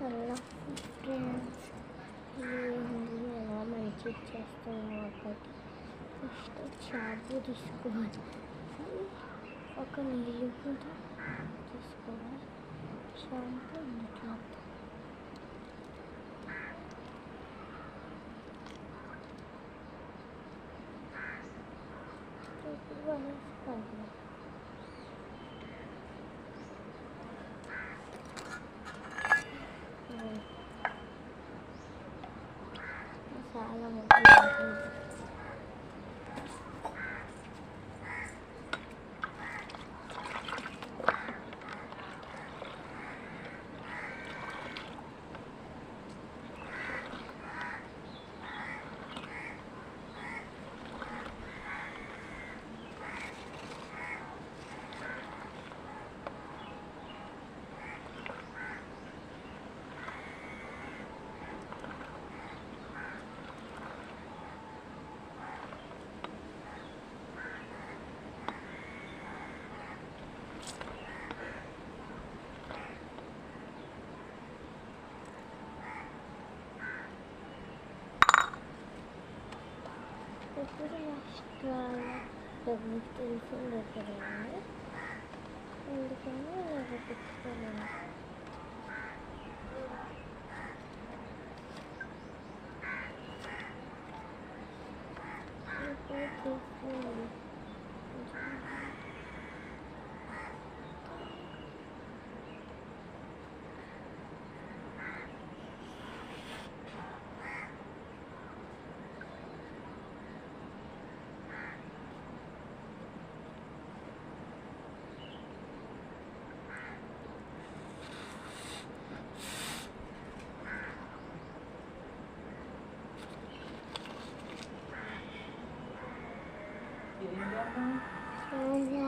Hello friends, ఇది ఎలా మంచి చేస్తున్నాం ఒకటి. ఫస్ట్ షాంపూ తీసుకోవాలి, ఒక నీళ్ళు కూడా తీసుకోవాలి. షాంపూ ఇంట్లో వేసుకోవాలి. చాలా మంచిది. ఇప్పుడు రాష్ట్రాల తెలుసు దగ్గర అందుకని పెట్టుకోవాలి. ఇప్పుడు తీసుకోవాలి. Soalnya